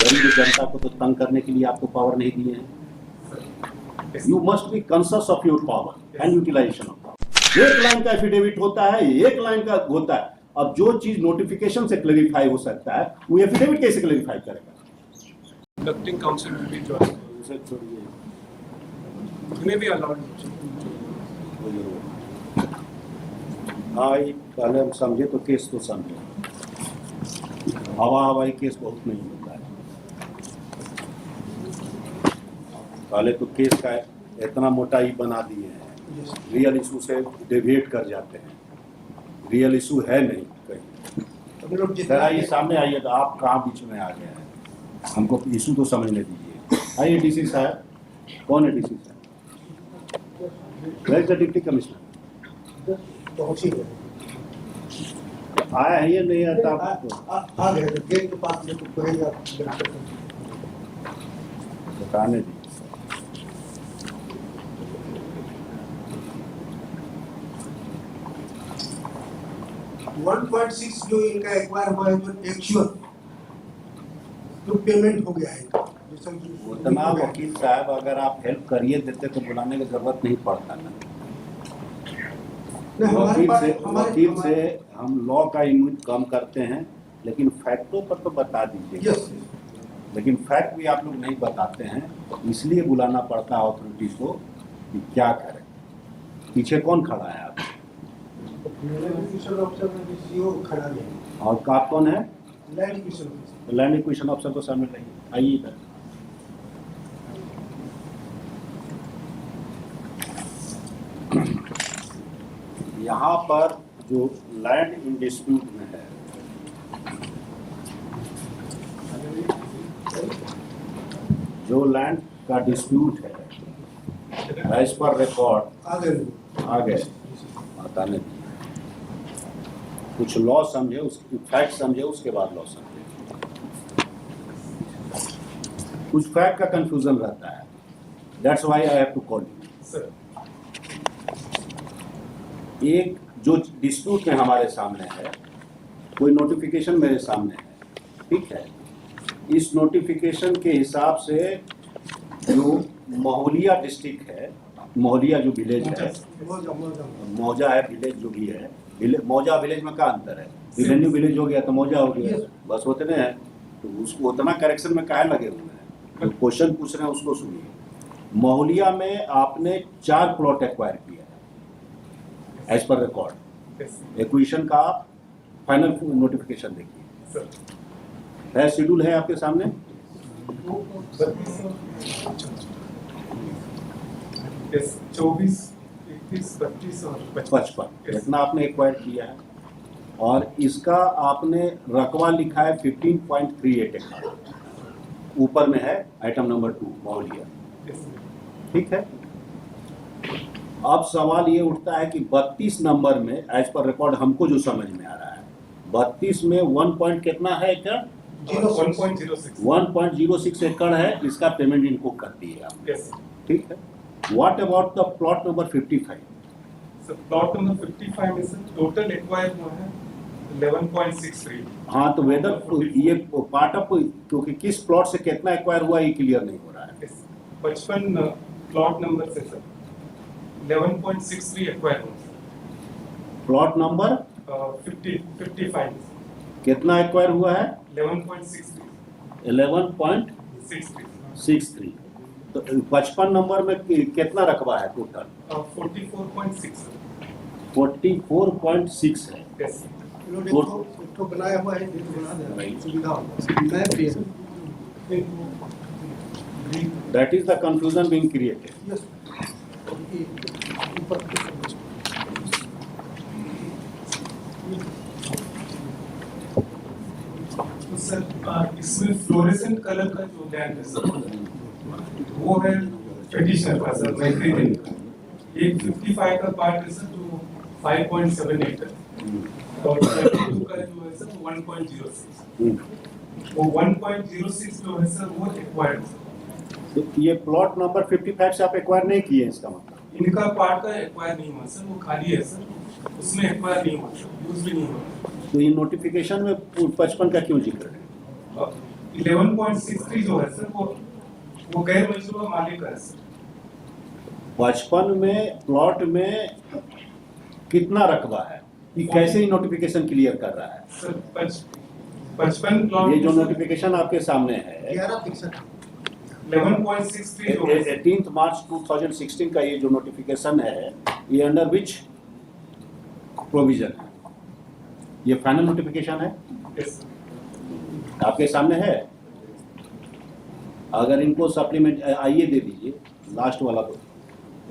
गरीब जनता को तो तंग करने के लिए आपको पावर नहीं दिए हैं। You must be conscious of your power and utilization of power. एक लाइन का एफिडेविट होता है, एक लाइन का होता है। अब जो चीज नोटिफिकेशन से क्लेरिफाई हो सकता है वो एफिडेविट कैसे क्लेरिफाई करेगा? Conducting counsel will be joined. उसे छोड़िए, It may be allowed. हाँ पहले हम समझे तो केस तो समझे, हवा हवाई केस बहुत नहीं होता है। पहले तो केस का इतना मोटा ही बना दिए हैं, रियल इशू से डेविएट कर जाते हैं, रियल इशू है नहीं कहीं। जरा ये सामने आइए तो आप कहाँ बीच में आ गए हैं, हमको इशू तो समझने दीजिए। आइए डीसी साहब, कौन है डीसी साहब? Where is the deputy commissioner? आया है ये नहीं आता आपको? आ गए गेट के पास में तो कहेगा बताने दी। $1.6 जो इनका एक्वायर हुआ है, जो एक्चुअल तो पेमेंट हो गया है। उतना वकील साहब अगर आप हेल्प करिए देते तो बुलाने की जरूरत नहीं पड़ता ना। वकील से हम लॉ का यूज कम करते हैं, लेकिन फैक्टों पर तो बता दीजिए। लेकिन फैक्ट भी आप लोग नहीं बताते हैं, इसलिए बुलाना पड़ता है अथॉरिटी को कि क्या करें। पीछे कौन खड़ा है आप? और आप कौन है? लैंड एक्विजिशन ऑफिसर को शामिल रहिए। आइए इधर। यहाँ पर जो लैंड इन डिस्प्यूट में है, जो लैंड का डिस्प्यूट है एज पर रिकॉर्ड आ गए बताने दीजिए। कुछ लॉ समझे, उसकी फैक्ट समझे, उसके बाद लॉ समझे। कुछ फैक्ट का कंफ्यूजन रहता है, that's why I have to call you. एक जो डिस्प्यूट में हमारे सामने है, कोई नोटिफिकेशन मेरे सामने है, ठीक है। इस नोटिफिकेशन के हिसाब से जो महोलिया डिस्ट्रिक्ट है, महोलिया जो विलेज है, मौजा है विलेज जो भी है, मौजा विलेज में क्या अंतर है? रेवेन्यू विलेज हो गया तो मौजा हो गया, बस उतने हैं। तो उसको उतना करेक्शन में काहे लगे हुए हैं? तो क्वेश्चन पूछ रहे हैं उसको सुनिए। महोलिया में आपने 4 प्लॉट एक्वायर किया है एज पर रिकॉर्ड। एक्विजिशन का फाइनल नोटिफिकेशन देखिए, है शेड्यूल है आपके सामने। Yes, 24, 31, 32 और 55 इतना आपने एक्वायर किया है, और इसका आपने रकबा लिखा है 15.38 एकड़, ऊपर में है आइटम नंबर 2 महोलिया, ठीक है। अब सवाल ये उठता है कि 32 नंबर में एज पर रिकॉर्ड हमको जो समझ में आ रहा है, 32 में 1 पॉइंट कितना है एकड़? 1.06 एकड़ है, इसका पेमेंट इनको कर दिएगा, ठीक है। What about the plot number 55? So plot number 55 में सर टोटल एक्वायर हुआ है 11.63। हाँ, तो वेदर ये पार्ट ऑफ, क्योंकि किस प्लॉट से कितना एक्वायर हुआ ये क्लियर नहीं हो रहा है। 55 प्लॉट नंबर से सर 11.63 एक्वायर हुआ। प्लॉट नंबर 55 कितना एक्वायर हुआ है? 11.63। 11.63। तो 55 नंबर में कितना रकबा है टोटल? 44.6। 44.6 है। Yes. तो बनाया हुआ है, सुविधा That is the confusion being created. तो सर इसमें फ्लोरेसेंट कलर का जो लैंड है सर वो है ट्रेडिशनल का सर, मैक्रीन का। एक 55 का पार्ट है सर जो 5.7 एकड़, और 32 का जो है सर 1.06। वो 1.06 जो है सर वो एक्वायर्ड है। तो ये प्लॉट नंबर 55 से आप एक्वायर नहीं किए, इसका मतलब इनका पार्ट का एक्वायर नहीं हुआ सर, वो खाली है सर, उसमें एक्वायर नहीं हुआ, यूज भी नहीं हुआ। तो ये नोटिफिकेशन में 55 का क्यों जिक्र है? 11.63 जो है सर वो गैर मंजूर मालिक का है सर। 55 में प्लॉट में कितना रकबा है, ये कैसे ही नोटिफिकेशन क्लियर कर रहा है? सर 55 प्लॉट ये जो नोटिफिकेशन आपके सामने है 11 फिक्सड 11.63 जो है सर। 18 मार्च 2016 का ये जो नोटिफिकेशन है, ये अंडर विच प्रोविजन है? ये फाइनल नोटिफिकेशन है, Yes, sir. आपके सामने है। अगर इनको सप्लीमेंट आइए दे दीजिए लास्ट वाला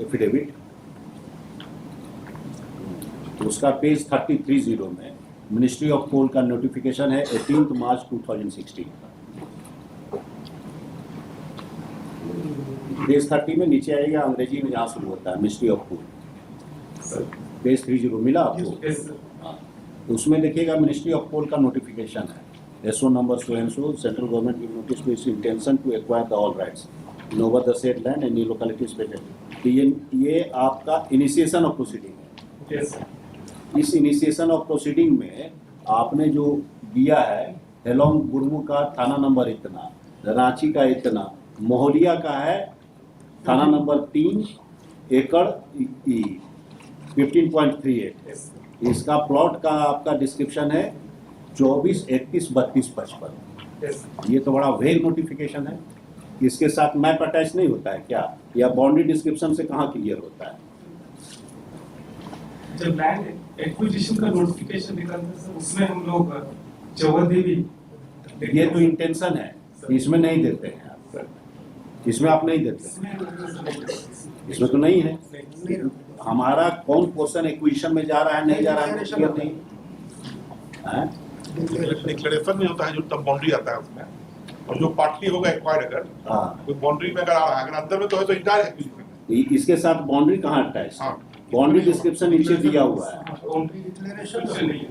एफिडेविट, तो उसका पेज 330 में मिनिस्ट्री ऑफ कोल का नोटिफिकेशन है 18 मार्च 2016। पेज 30 में नीचे आएगा, अंग्रेजी में जहाँ शुरू होता है ministry of coal, sir page 30 मिला आपको? Yes, sir. तो उसमें देखिएगा मिनिस्ट्री ऑफ कोल का नोटिफिकेशन है, SO number so and so, central government give notice to its intention to acquire the all rights in over the said land and new localities patent. तो ये आपका initiation of proceeding है। Yes, sir. इस initiation of proceeding में आपने जो दिया है, हेलोंग बुर्मू का थाना नंबर इतना, रांची का इतना, मोहलिया का है थाना नंबर 3 एकड़ 15.38। Yes, sir. इसका प्लॉट का आपका डिस्क्रिप्शन है 24, 31, 32, 55। Yes, sir. ये तो बड़ा वेग नोटिफिकेशन है। इसके साथ मैप अटैच नहीं होता है क्या, या बाउंड्री डिस्क्रिप्शन से कहाँ क्लियर होता है? जब लैंड एक्विजिशन का नोटिफिकेशन निकलता है सर, उसमें हम लोग चौहदी भी ये तो इंटेंशन है, इसमें नहीं देते हैं आप, सर इसमें आप नहीं देते, इसमें तो नहीं है। हमारा कौन पोर्शन एक्विजिशन में जा रहा है, नहीं जा रहा है, क्लियर नहीं है। डिक्लेरेशन में होता है जो तब बाउंड्री आता है उसमें, और जो पार्टली होगा एक्वायर्ड अगर हाँ, कोई बाउंड्री में अगर आ रहा है, अगर अंदर में तो है तो इंटायर एक्विजिशन। इसके साथ बाउंड्री कहाँ अटैच? हाँ। बाउंड्री डिस्क्रिप्शन नीचे दिया हुआ है, डिक्लेरेशन नहीं है।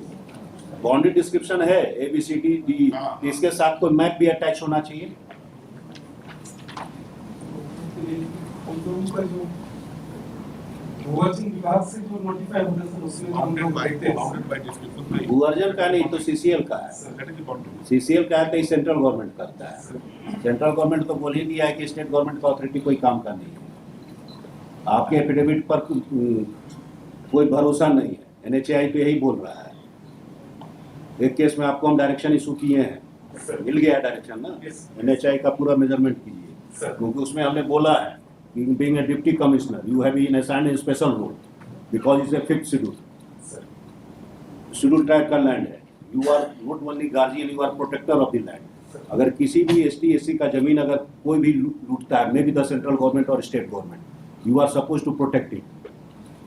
बाउंड्री डिस्क्रिप्शन है ABCD हाँ। इसके साथ कोई मैप भी अटैच होना चाहिए। उन लोगों का जो भूवर्जन विभाग से जो नोटिफाई होता है सर, उसमें हम बाउंडेड लोग बाय देखते हैं बाउंडेड बाय डिस्क्रिप्शन नहीं, भूअर्जन का नहीं तो CCL का है। That is boundary. CCL का है तो सेंट्रल गवर्नमेंट करता है। सेंट्रल गवर्नमेंट तो बोल ही दिया है कि स्टेट गवर्नमेंट का अथॉरिटी कोई काम का नहीं है। आपके एफिडेविट पर कोई भरोसा नहीं है, NHAI तो यही बोल रहा है। एक केस में आपको हम डायरेक्शन इशू किए हैं, सर। मिल गया डायरेक्शन ना, Yes. NHAI का पूरा मेजरमेंट कीजिए, सर क्योंकि उसमें हमने बोला है कि being a deputy commissioner you have been assigned in special role because is a fifth schedule, sir schedule tribe का लैंड है। You are not only guardian, you are protector of the land. अगर किसी भी ST SC का जमीन अगर कोई भी लूटता है, may be the central government और state government, you are suppose to protect it.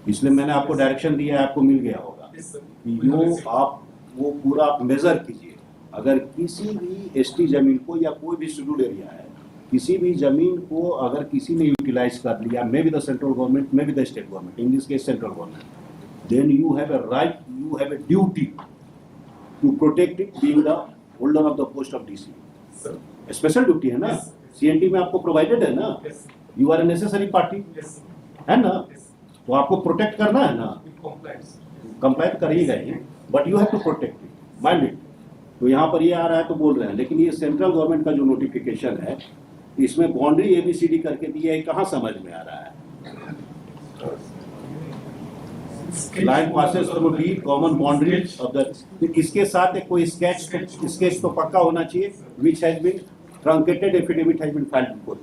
इसलिए मैंने आपको डायरेक्शन दिया है, आपको मिल गया होगा Yes, sir. कि जो आप वो पूरा मेजर कीजिए। अगर किसी भी ST जमीन को या कोई भी शेड्यूल एरिया है, किसी भी जमीन को अगर किसी ने यूटिलाइज कर लिया, मे be the central government, may be the state government, in this case central government, then you have a right, you have a duty to protect it, being the holder of the post of DC. Sir special duty है ना, Yes. CNT में आपको provided है ना, Yes, you are a necessary party, yes, है ना, yes. तो आपको प्रोटेक्ट करना है ना, With compliance. कंप्लाइंट करिएगा ही, but you have to protect it, mind it. तो यहाँ पर ये आ रहा है तो बोल रहे हैं, लेकिन ये सेंट्रल गवर्नमेंट का जो नोटिफिकेशन है, इसमें बाउंड्री ABCD करके दिया है, कहाँ समझ में आ रहा है? Line passes through the common boundary of the, इसके साथ एक कोई स्केच तो पक्का होना चाहिए, which has been truncated affidavit has been filed before.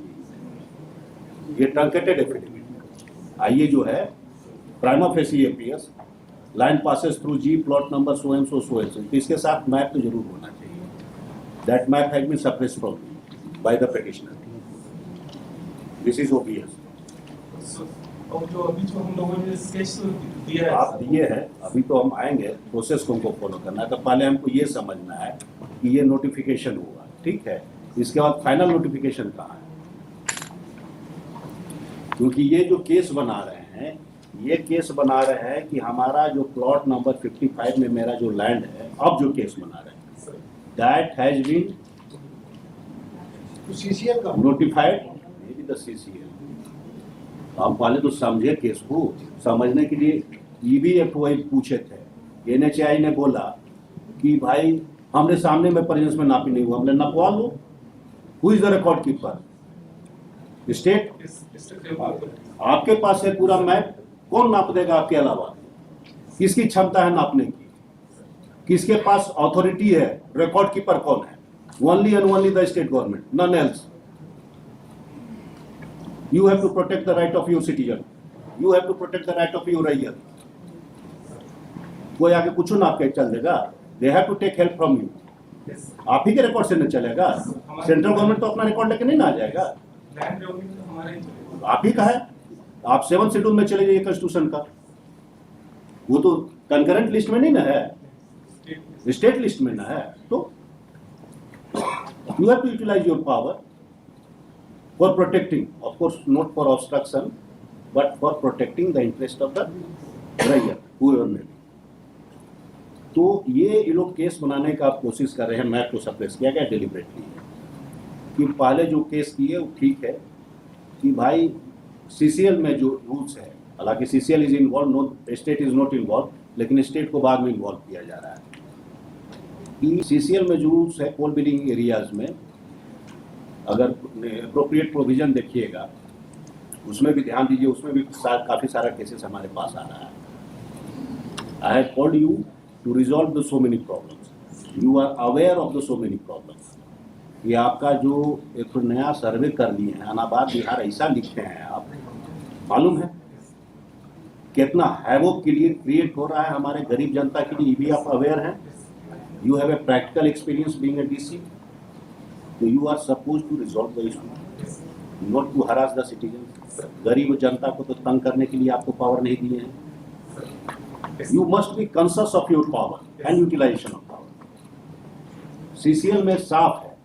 ये ट्रंकेटेड एफिडेविट आइए जो है prima facie appears, line passes through G plot number so and so, तो इसके साथ मैप तो जरूर होना चाहिए। That map has been suppressed from by the petitioner, this is OBS। So, और जो अभी जो हम लोगों ने स्केच तो दिया है आप दिए हैं, अभी तो हम आएंगे, प्रोसेस को हमको फॉलो करना है। तो पहले हमको ये समझना है कि ये नोटिफिकेशन हुआ, ठीक है, इसके बाद फाइनल नोटिफिकेशन कहाँ है? क्योंकि ये जो केस बना रहे हैं, ये केस बना रहे हैं कि हमारा जो प्लॉट नंबर 55 में मेरा जो लैंड है, अब जो केस बना रहे हैं, सर दैट हैज बीन तो CCL का notified, may be the CCL। हम पहले तो समझे केस को, समझने के लिए EBF वही पूछे थे, NHAI ने बोला कि भाई हमने सामने में प्रेजेंस में नापी नहीं हुआ, हमने नपवा लो, who is the record keeper? State. आपके पास है पूरा मैप, कौन नाप देगा आपके अलावा? किसकी क्षमता है नापने की? किसके पास अथॉरिटी है? रिकॉर्ड कीपर कौन है? Only and only the state government, none else. You have to protect the right of your citizen. You have to protect the right of your raiya. कोई आके कुछ ना आपके चल देगा? They have to take help from you. आप ही के record से न चलेगा। सेंट्रल गवर्नमेंट तो अपना रिकॉर्ड लेके नहीं ना आ जाएगा। आप ही का है। आप 7 शेड्यूल में चले जाइए कॉन्स्टिट्यूशन का, वो तो कंकरेंट लिस्ट में नहीं ना है, स्टेट लिस्ट में ना है। तो you have to utilize your power for protecting, of course not for obstruction, but for protecting the interest of the raiya, whoever may be. तो ये लोग केस बनाने का आप कोशिश कर रहे हैं, मैप को सप्रेस किया गया डिलिबरेटली, कि पहले जो केस किए वो ठीक है कि भाई सीसीएल में जो रूल्स है, हालांकि CCL is involve, no state is not involve, लेकिन स्टेट को बाद में इन्वॉल्व किया जा रहा है कि सीसीएल में जो रूल्स है कोल बिलिंग एरियाज में, अगर अप्रोप्रिएट प्रोविजन देखिएगा उसमें भी ध्यान दीजिए, उसमें भी काफ़ी सारा केसेस हमारे पास आ रहा है। I have called you to resolve the so many problems, you are aware of the so many problems. ये आपका जो एक नया सर्वे कर लिए हैं, अनाबाद बिहार ऐसा लिखते हैं आप, मालूम है कितना हैवोक के लिए क्रिएट हो रहा है हमारे गरीब जनता के लिए, ये भी आप अवेयर हैं। You have a practical experience being a DC, तो you are suppose to resolve the issue, not to harass the citizen. गरीब जनता को तो तंग करने के लिए आपको पावर नहीं दिए हैं। You must be conscious of your power and utilization of power. CCL में साफ है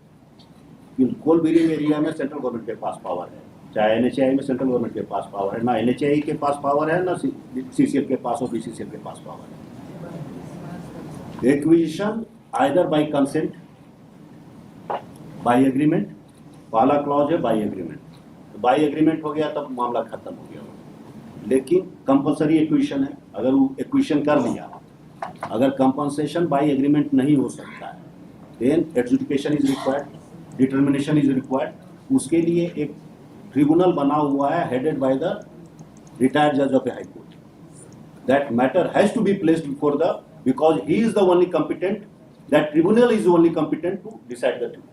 कि कोल बिलिंग एरिया में सेंट्रल गवर्नमेंट के पास पावर है, चाहे एनएचआई में सेंट्रल गवर्नमेंट के पास पावर है, ना एनएचआई के पास पावर है, ना सीसीएल के पास और बीसीसीएल के पास पावर है। Acquisition either bye consent, by agreement, पहला क्लॉज है बाय एग्रीमेंट, तो बाय एग्रीमेंट हो गया तब मामला खत्म हो गया। लेकिन कंपलसरी एक्विजिशन है, अगर वो एक्विजिशन कर लिया, अगर कंपनसेशन बाय एग्रीमेंट नहीं हो सकता है, then adjudication is required, determination is required. उसके लिए एक ट्रिब्यूनल बना हुआ है हेडेड बाय द रिटायर्ड जज of a high court. That matter has to be placed before the, because he is the only competent, that tribunal is only competent to decide the truth.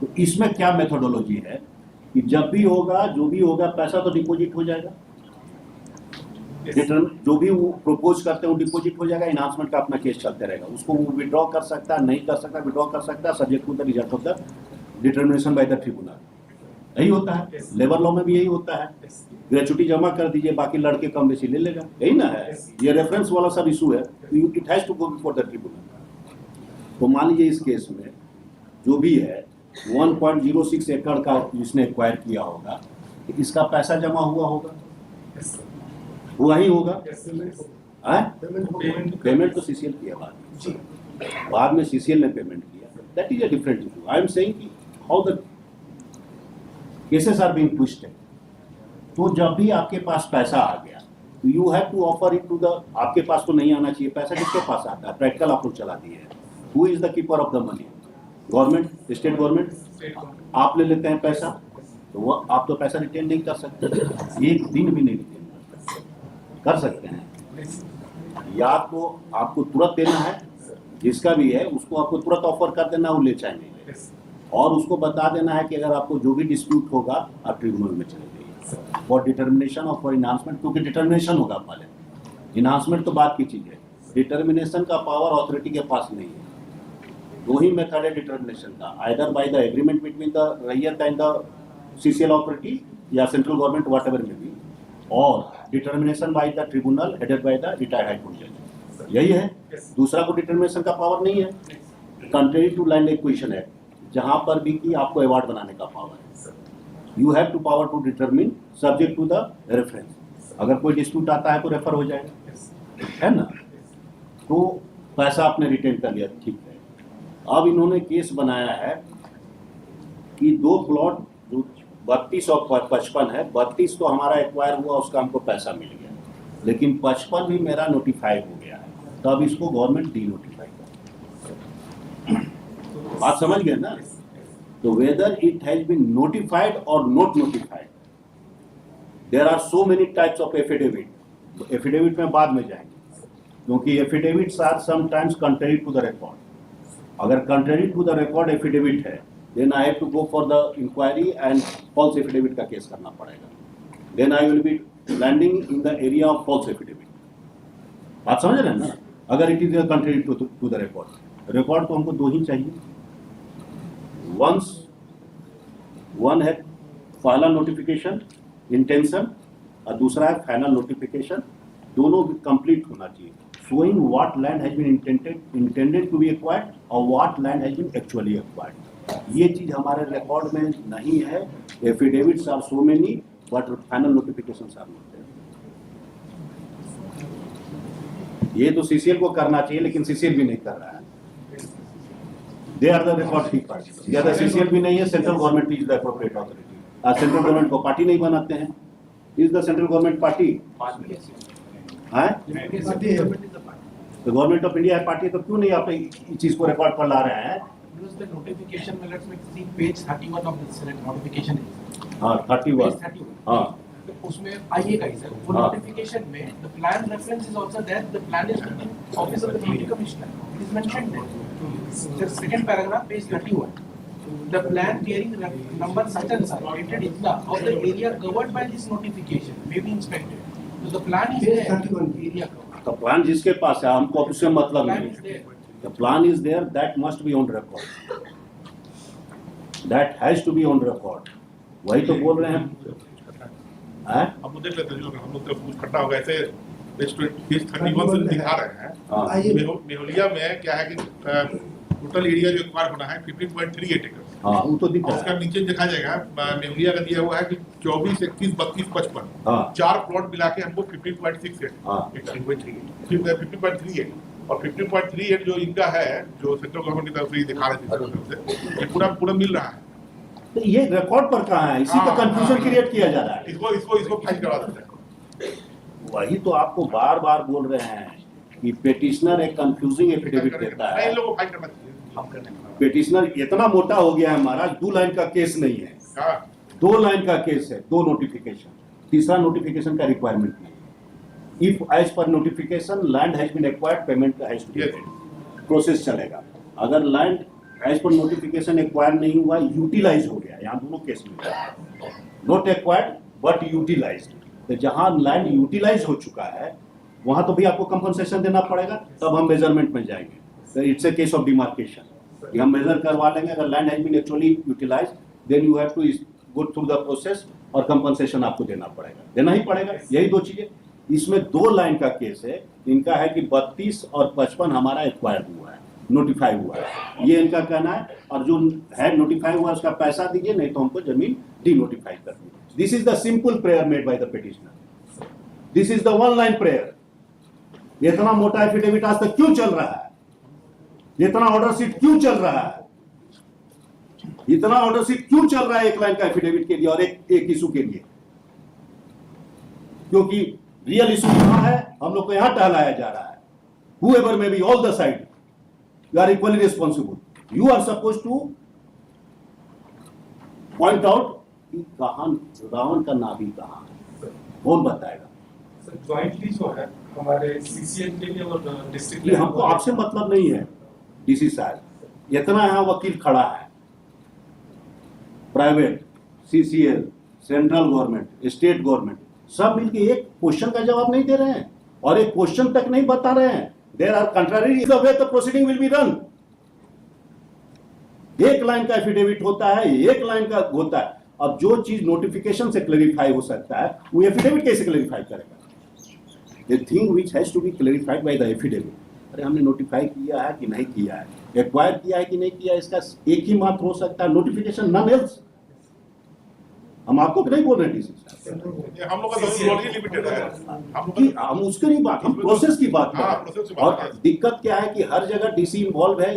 तो इसमें क्या methodology है कि जब भी होगा, जो भी होगा, पैसा तो डिपॉजिट हो जाएगा, जो भी वो प्रपोज करते हैं वो डिपॉजिट हो जाएगा, इनहांसमेंट का अपना केस चलते रहेगा। उसको वो विड्रॉ कर सकता है, नहीं कर सकता, विड्रॉ कर सकता है, subject to the result of the determination by the tribunal. यही होता है, लेबर लॉ में भी यही होता है, ग्रेचुटी जमा कर दीजिए, बाकी लड़के कम बेसी ले लेगा, यही ना है। ये रेफरेंस वाला सब इशू है, it has to go before the tribunal. तो मान लीजिए इस केस में जो भी है 1.06 एकड़ का जिसने एक्वायर किया होगा, इसका पैसा जमा हुआ होगा, हुआ ही होगा। पेमेंट तो सीसीएल किया बाद में सीसीएल ने पेमेंट किया, that is a different issue. I am saying कि how the cases are being pushed. तो जब भी आपके पास पैसा आ गया, तो you have to offer it to the, आपके पास तो नहीं आना चाहिए पैसा, किसके पास आता है? प्रैक्टिकल आप लोग चला दिए। Who is the keeper of the money? Government, state government. आप ले लेते हैं पैसा, तो वो आप तो पैसा रिटेन नहीं कर सकते, एक दिन भी नहीं रिटेन कर सकते हैं। या तो आपको तुरंत देना है, जिसका भी है उसको आपको तुरंत ऑफर कर देना, वो ले चाहे नहीं ले, और उसको बता देना है कि अगर आपको जो भी डिस्प्यूट होगा आप ट्रिब्यूनल में चले जाइए फॉर डिटर्मिनेशन और फॉर इनहांसमेंट, क्योंकि डिटर्मिनेशन होगा पहले, इनहांसमेंट तो बात की चीज़ है। डिटर्मिनेशन का पावर अथॉरिटी के पास नहीं है। दो ही मेथड है डिटर्मिनेशन का, either by the agreement between the रैयत एंड द सीसीएल अथॉरिटी या सेंट्रल गवर्नमेंट व्हाटएवर में भी, और determination by the tribunal headed by the retired high court जज। यही है, दूसरा को डिटर्मिनेशन का पावर नहीं है। Country to land acquisition act, जहां पर भी कि आपको अवार्ड बनाने का पावर है, you have to power to determine subject to the reference. अगर कोई डिस्प्यूट आता है तो रेफर हो जाएगा, है ना। तो पैसा आपने रिटेन कर लिया, ठीक है। अब इन्होंने केस बनाया है कि 2 प्लॉट जो 32 और 55 है, 32 तो हमारा एक्वायर हुआ, उसका हमको पैसा मिल गया, लेकिन 55 भी मेरा नोटिफाइड हो गया है, तब इसको गवर्नमेंट डी नोटिफाई कर। बात समझ गए ना? तो whether it has been notified or not notified, there are so many types of affidavit. Affidavit में बाद में जाएंगे, क्योंकि affidavits are sometimes contrary to the record. अगर contrary to the record affidavit है, then I have to go for the inquiry and false affidavit का case करना पड़ेगा. Then I will be landing in the area of false affidavit. बात समझ रहे हैं ना? अगर it is contrary to the record, record तो हमको दो ही चाहिए. Once one है final notification intention और दूसरा है final notification, दोनों कंप्लीट होना चाहिए. Showing what land has been intended to be acquired or what land has been actually acquired. ये चीज हमारे रिकॉर्ड में नहीं है. Affidavits are so many, but final notifications are not there. ये तो CCL को करना चाहिए, लेकिन CCL भी नहीं कर रहा है. They are the record keepers. या तो CCL भी नहीं है, central government is the appropriate authority. Central government को पार्टी नहीं बनाते हैं. Is the central government party? है? तो गवर्नमेंट ऑफ इंडिया है पार्टी, तो क्यों नहीं आप इस चीज को रिकॉर्ड पर ला रहे हैं? Because the notification, let's make see page 31 of this notification is. हाँ 31. Page 31. हाँ तो उसमें आइएगा इधर वो हाँ. notification में the plan reference is also there. The plan is within office of the deputy commissioner. It is mentioned there. The second paragraph, page 31. The plan clearing number such and such dated Illa of the area covered by this notification may be inspected. So the plan is Page there. 31. Area covered. तो plan जिसके पास है, हमको उससे मतलब Plan नहीं is है. there. The plan is there, that must be on record. That has to be on record. वही तो बोल रहे हैं. हैं? हम लोग देख लेते हैं, जो हम लोग तरफ कुछ खट्टा होगा ऐसे पेज 31 से दिखा रहे हैं. हाँ. आइए. मेहुलिया में क्या है कि टोटल एरिया जो एक्वायर होना है 15.38 एकड़. हाँ वो तो दिख और रहा उसका है. नीचे देखा जाएगा मेहुलिया का दिया हुआ है कि 24, 31, 32, 55 हाँ. 4 प्लॉट मिला के हमको 15.68 हाँ. 15.38 और 15.38 जो इनका है, जो सेंट्रल गवर्नमेंट की तरफ से दिखा रहे थे, ये पूरा मिल रहा है. तो ये रिकॉर्ड पर कहाँ है? इसी का हाँ, कंफ्यूजन हाँ. क्रिएट किया जा रहा है. इसको फाइल करवा देते हैं. वही तो आपको बार बार बोल रहे हैं कि पेटिशनर एक कंफ्यूजिंग एफिडेविट देता नहीं, है. इन लोगों को फाइल करना चाहिए. पेटिशनर इतना मोटा हो गया है महाराज, 2 लाइन का केस नहीं है, हाँ 2 लाइन का केस है, 2 नोटिफिकेशन, तीसरा नोटिफिकेशन का रिक्वायरमेंट नहीं. If as per notification land has been acquired, payment has to be Yes. Paid, process चलेगा. अगर land as per notification acquire नहीं हुआ, यूटिलाइज हो गया, यहाँ दोनों केस में नॉट एक्वायर्ड बट यूटिलाइज्ड, तो जहाँ लैंड यूटिलाइज हो चुका है वहाँ तो भी आपको कंपनसेशन देना पड़ेगा. तब हम मेजरमेंट में जाएंगे. So it's a case of demarcation. कि हम मेजर करवा लेंगे. अगर land has been actually utilized, then you have to go through the process और कंपनसेशन आपको देना पड़ेगा, देना ही पड़ेगा. यही 2 चीजें. इसमें 2 लाइन का केस है. इनका है कि 32 और 55 हमारा एक्वायर्ड हुआ है, नोटिफाई हुआ है, ये इनका कहना है. और जो है नोटिफाई हुआ उसका पैसा दीजिए, नहीं तो हमको जमीन डीनोटिफाई कर दीजिए. This is the simple prayer made by the petitioner. This is the 1 line prayer. इतना मोटा एफिडेविट आज तक क्यों चल रहा है? इतना ऑर्डर शीट क्यों चल रहा है? इतना ऑर्डर शीट क्यों चल रहा है 1 लाइन का एफिडेविट के लिए और एक इशू के लिए? क्योंकि रियल इशू कहां है? हम लोग को यहां टहलाया जा रहा है. Whoever may be, all the side, you are equally responsible. You are supposed to point out कि कहां रावण का नाभि कहां है. कौन बताएगा? सर जॉइंटली जो है हमारे सीसीएल के लिए और डिस्ट्रिक्ट कि हमको आपसे मतलब नहीं है. डीसी साहब, इतना यहाँ वकील खड़ा है, private, CCL, central government, state government, सब मिलके एक क्वेश्चन का जवाब नहीं दे रहे हैं और एक क्वेश्चन तक नहीं बता रहे हैं. There are contrary the way the proceeding will be run. 1 line का एफिडेविट होता है, 1 लाइन का होता है. अब जो चीज नोटिफिकेशन से क्लेरिफाई हो सकता है, वो एफिडेविट कैसे क्लेरिफाई करेगा? The thing which has to be clarified by the affidavit. अरे हमने नोटिफाई किया है कि नहीं किया है, एक्वायर किया है कि नहीं किया है, इसका एक ही मात्र हो सकता है, नोटिफिकेशन, नन एल्स. हम आपको नहीं बोल रहे डीसी साहब, ये हम लोग का तो ऑलरेडी लिमिटेड है. हम लोग कि का हम उसकी नहीं बात, हम प्रोसेस की बात कर हाँ, रहे प्रोसेस की हैं. बात और कर रहे दिक्कत क्या है कि हर जगह डीसी इन्वॉल्व है.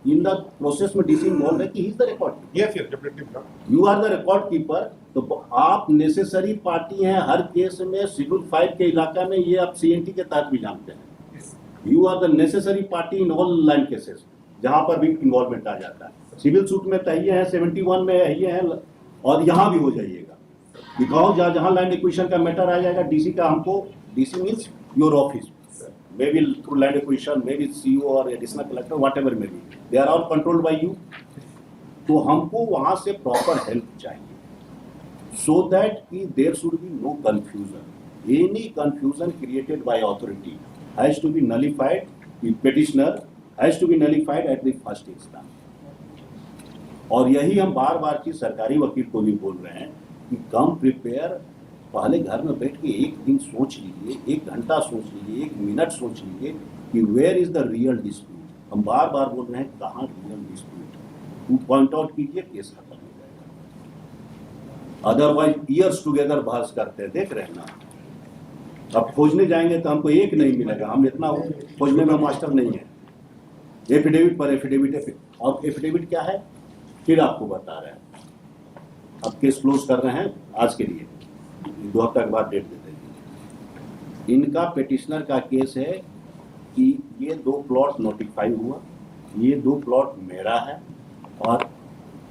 इन द प्रोसेस में डीसी इन्वॉल्व है कि he is the record. Yes definitely. You are the record keeper. तो आप नेसेसरी पार्टी हैं हर केस में. शेड्यूल 5 के इलाका में ये आप सीएनटी के तहत भी जानते हैं. You are the necessary party in all land cases जहां पर भी इन्वॉल्वमेंट आ जाता है. सिविल सूट में तो ये है, 71 में है ये है, और यहाँ भी हो जाइएगा। बिकॉज जहाँ लैंड एक्विजिशन का मैटर आ जाएगा डीसी का, हमको DC means your office, may be through land acquisition, may be CEO और additional collector, whatever may be, they are all controlled by you. तो हमको वहाँ से प्रॉपर हेल्प चाहिए, so that there should be no confusion. Any confusion created by authority has to be nullified. The petitioner has to be nullified at the first instance. और यही हम बार बार की सरकारी वकील को भी बोल रहे हैं कि कम प्रिपेयर, पहले घर में बैठ के एक दिन सोच लीजिए, 1 घंटा सोच लीजिए, 1 मिनट सोच लीजिए कि where is the real dispute. हम बार बार बोल रहे हैं कहाँ रियल डिस्प्यूट, पॉइंट आउट कीजिए, केस खत्म। अदरवाइज ईयर्स टुगेदर बहस करते हैं, देख रहे हैं ना। अब खोजने जाएंगे तो हमको एक नहीं मिलेगा, हम इतना खोजने में मास्टर नहीं है। एफिडेविट पर एफिडेविट, और एफिडेविट क्या है फिर आपको बता रहे हैं। अब केस क्लोज कर रहे हैं आज के लिए, 2 हफ्ते के बाद डेट दे देंगे। इनका पिटिशनर का केस है कि ये 2 प्लॉट नोटिफाई हुआ, ये 2 प्लॉट मेरा है और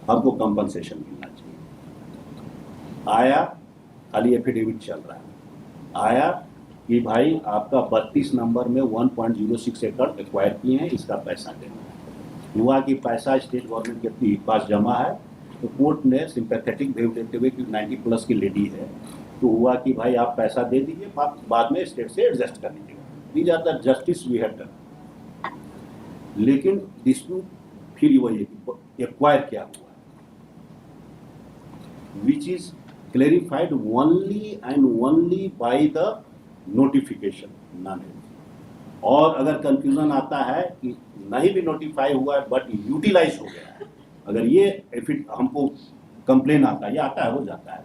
हमको कंपनसेशन मिलना चाहिए। आया, खाली एफिडेविट चल रहा है, आया कि भाई आपका 32 नंबर में 1.06 एकड़ एक्वायर किए हैं, इसका पैसा देना है। हुआ कि पैसा स्टेट गवर्नमेंट के पास जमा है, तो कोर्ट ने सिंपैथेटिक व्यू देते हुए कि 90 प्लस की लेडी है, तो हुआ कि भाई आप पैसा दे दीजिए, बाद में स्टेट से एडजस्ट कर लीजिएगा। These are the justice we have done. लेकिन डिस्प्यूट फिर वही एक्वायर क्या हुआ, which is clarified only and only by the notification, none else। और अगर कंफ्यूजन आता है कि नहीं भी नोटिफाई हुआ है बट यूटिलाइज हो गया है, अगर ये हमको कंप्लेन आता है, ये आता है, हो जाता है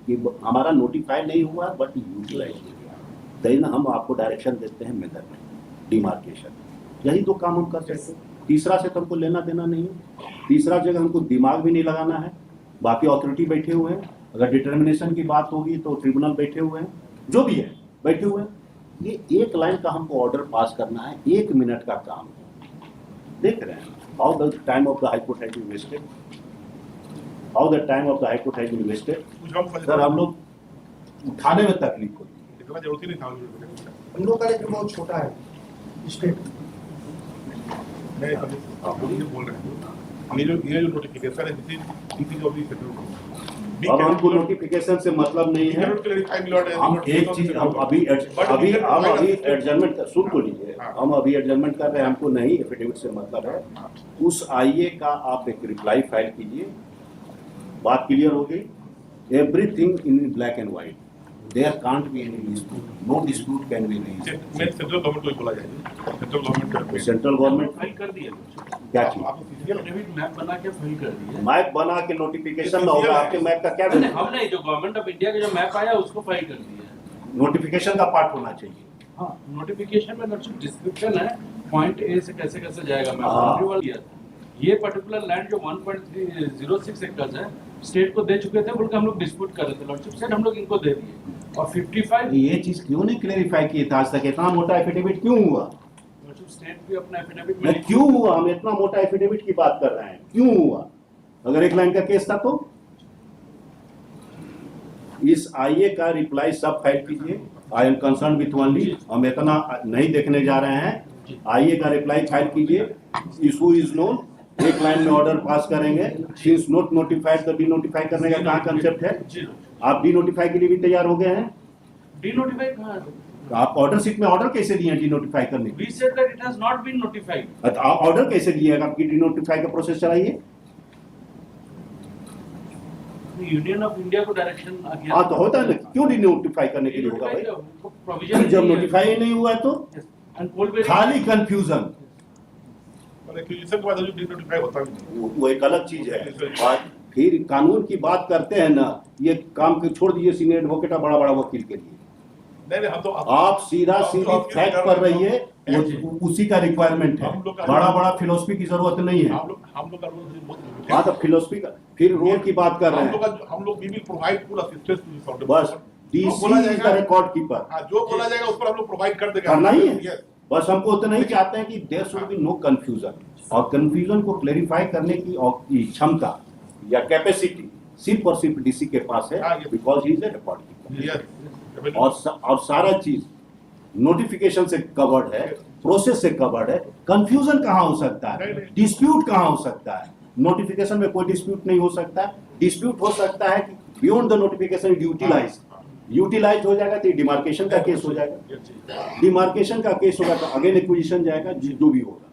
कि हमारा नोटिफाई नहीं हुआ बट यूटिलाइज हो गया, देन हम आपको डायरेक्शन देते हैं मेथड में डिमार्केशन। यही 2 काम हम कर सकते हैं। तीसरा से तो हमको लेना देना नहीं है, तीसरा जगह हमको दिमाग भी नहीं लगाना है। बाकी अथॉरिटी बैठे हुए हैं, अगर डिटर्मिनेशन की बात होगी तो ट्रिब्यूनल बैठे हुए हैं, जो भी है बैठे हुए हैं। ये 1 लाइन का हमको ऑर्डर पास करना है, 1 मिनट का काम है। देख रहे हैं how the time of the high court has been wasted, how the time of the high court has been wasted. Sir हम लोग उठाने में तकलीफ होती है, इतना जरूरत ही नहीं था। हम लोग का लेकिन बहुत छोटा है स्टेट। मैं बोल रहे हैं ये जो नोटिफिकेशन है, दिस जो भी अब हमको नोटिफिकेशन से मतलब नहीं है। हम एक चीज हम अभी एडजर्नमेंट सुन तो लीजिए, हम अभी एडजर्नमेंट कर रहे हैं, हमको नहीं एफिडेविट से मतलब है। उस आईए का आप एक रिप्लाई फाइल कीजिए, बात क्लियर हो गई। Everything in black and white, there can't be any dispute, no dispute can be raised. Central government को बोला जाए, सेंट्रल गवर्नमेंट फाइल कर दिया, क्या चीज एफिडेविट मैप बना के फाइल कर दिया। मैप बना के नोटिफिकेशन ना होगा, आपके मैप का क्या नहीं, हम नहीं, जो गवर्नमेंट ऑफ इंडिया का जो मैप आया उसको फाइल कर दिया। नोटिफिकेशन का पार्ट होना चाहिए। हाँ, नोटिफिकेशन में डिस्क्रिप्शन है, पॉइंट ए से कैसे कैसे जाएगा। मैं हाँ। बाउंड्री वाल दिया था। ये पर्टिकुलर लैंड जो 1.06 एकड़ है, स्टेट को दे चुके थे, बोल के हम लोग डिस्प्यूट कर रहे थे। लॉर्डशिप सेड हम लोग इनको दे दिए, और 55 ये चीज क्यों नहीं क्लेरिफाई की था आज तक? इतना मोटा एफिडेविट क्यों हुआ? लॉर्डशिप स्टेट भी अपना एफिडेविट मैं में क्यों हुआ? हम इतना मोटा एफिडेविट की बात कर रहे हैं, क्यों हुआ? अगर 1 लाइन का केस था तो इस आईए का रिप्लाई सब फाइल कीजिए। I am concern with only, हम इतना नहीं देखने जा रहे हैं। आईए का रिप्लाई फाइल कीजिए, इशू इज नोन, 1 लाइन में ऑर्डर पास करेंगे। सिंस नोट नोटिफाइड तो डी नोटिफाई करने का कहाँ कंसेप्ट है? जी, आप डी नोटिफाई के लिए भी तैयार हो गए हैं? डी नोटिफाई कहाँ है? तो आप ऑर्डर शीट में ऑर्डर कैसे दिए डी नोटिफाई करने We said that it has not been notified. की? ऑर्डर कैसे दिए? आपकी डी नोटिफाई का प्रोसेस चलाइए। यूनियन ऑफ इंडिया को डायरेक्शन आ गया। हाँ तो होता है ना, क्यों डी नोटिफाई करने के लिए होगा भाई? प्रोविजन जब नोटिफाई नहीं हुआ है तो खाली कंफ्यूजन, एक्विजिशन के बाद जो नोटिफाई होता है वो एक अलग चीज है। और फिर कानून की बात करते हैं ना, ये काम के छोड़ दीजिए सीनियर एडवोकेट और बड़ा बड़ा वकील के लिए। नहीं हम तो आप सीधा सीधी फैक्ट पर रहिए, उसी का रिक्वायरमेंट है। बड़ा बड़ा फिलोसफी की जरूरत नहीं है। हम लोग का रोल हाँ तो फिलोसफी का फिर रोल की बात कर रहे हैं। हम लोग we will provide full assistance to this order. बस DC is the record keeper, हां जो बोला जाएगा उस पर हम लोग प्रोवाइड कर देगा। करना ही है। बस हमको उतना ही चाहते हैं कि there should be no confusion. और कंफ्यूजन को क्लेरिफाई करने की क्षमता या कैपेसिटी सिर्फ और सिर्फ डीसी के पास है, हाँ, ये- because he is a record keeper. Yes. और सारा चीज नोटिफिकेशन से कवर्ड है, प्रोसेस से कवर्ड है। कंफ्यूजन कहाँ हो सकता है, नहीं। डिस्प्यूट कहाँ हो सकता है? नोटिफिकेशन में कोई डिस्प्यूट नहीं हो सकता। डिस्प्यूट हो सकता है कि बियॉन्ड द नोटिफिकेशन यूटिलाइज हो जाएगा तो डिमार्केशन का केस हो जाएगा। Yes. डिमार्केशन का केस होगा तो अगेन एक्विजिशन जाएगा, जो भी होगा।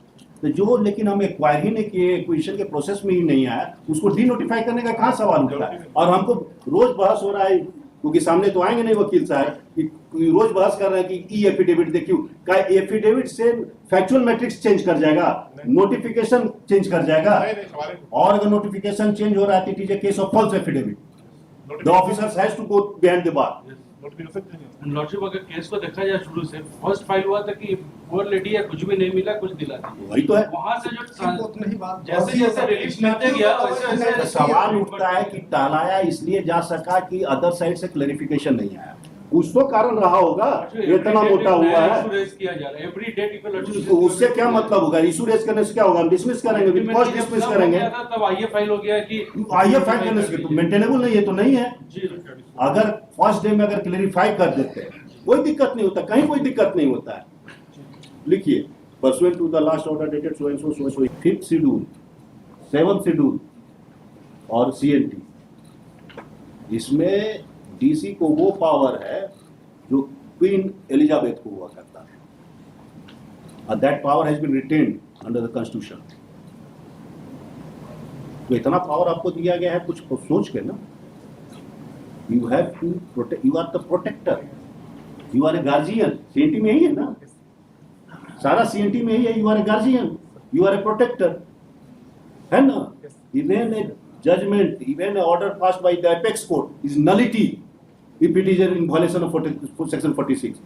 तो जो लेकिन हम एक्वायर ही नहीं किए, एक्विजिशन के प्रोसेस में ही नहीं आया, उसको डी नोटिफाई करने का कहाँ सवाल उठता है? और हमको रोज बहस हो रहा है, क्योंकि सामने तो आएंगे नहीं वकील साहब कि रोज बहस कर रहे हैं कि ई एफिडेविट देखिए क्या एफिडेविट से फैक्चुअल मैट्रिक्स चेंज कर जाएगा, नोटिफिकेशन चेंज कर जाएगा। नहीं, सवाल और अगर नोटिफिकेशन चेंज हो रहा है तो it is a case of false affidavit. The officers has to go behind the bar. Notification नहीं लॉर्डशिप अगर केस को देखा जाए शुरू से फर्स्ट फाइल हुआ था कि पुअर लेडी या कुछ भी नहीं मिला, कुछ दिला दिया। वही तो है। वहां से जो उतना ही बात जैसे जैसे रिलीज मिलते गया वैसे तो वैसे सवाल उठता है कि टालाया इसलिए जा सका कि अदर साइड से क्लेरिफिकेशन नहीं आया। कुछ तो कारण रहा होगा, इतना मोटा हुआ है। रेज किया जा रहा है एवरी डेट इक्वल तो उससे क्या मतलब होगा? इशू रेज करने से क्या होगा? हम डिसमिस करेंगे, विद कॉस्ट डिसमिस करेंगे। तब आईए फाइल हो गया कि आइए फाइल करने से तो मेंटेनेबल नहीं है, तो नहीं है। जी अगर फर्स्ट डे में अगर क्लेरिफाई कर देते हैं कोई दिक्कत नहीं होता, कहीं कोई दिक्कत नहीं होता है। लिखिए pursuant to the last order dated so and so so so, 5th schedule 7th schedule और सीएनटी, इसमें डीसी को वो पावर है जो क्वीन एलिजाबेथ को हुआ करता है, और that power has been retained under the constitution. तो इतना पावर आपको दिया गया है, कुछ सोच के ना। You have to protect, you are the protector, you are a guardian. CNT में ही है ना, सारा सीएनटी में ही है। You are a guardian, you are a protector, है ना। Even a judgement, even a order passed by the apex court is nullity if it is in violation of section 46,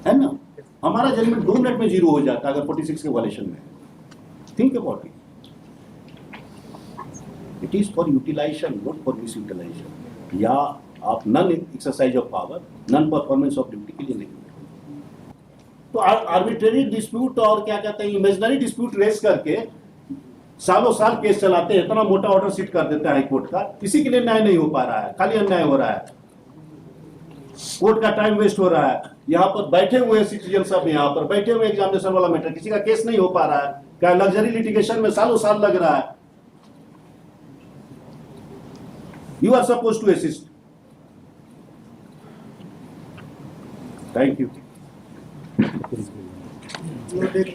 है ना। हमारा जजमेंट 2 मिनट में 0 हो जाता है अगर 46 के वायलेशन में। Think about it, it is for utilization, not for misutilization. या आप non exercise of power, non performance of duty के लिए नहीं। तो आर्बिट्रेरी डिस्प्यूट और क्या कहते हैं इमेजिनरी डिस्प्यूट रेस करके सालों साल केस चलाते हैं, इतना मोटा ऑर्डर शीट कर देता है हाईकोर्ट का, किसी के लिए न्याय नहीं हो पा रहा है, खाली अन्याय हो रहा है, कोर्ट का टाइम वेस्ट हो रहा है। यहाँ पर बैठे हुए सिटीजन सब, यहाँ पर बैठे हुए एग्जामिनेशन वाला मैटर, किसी का केस नहीं हो पा रहा है, क्या लग्जरी लिटिगेशन में सालों साल लग रहा है। You are supposed to assist. Thank you. एक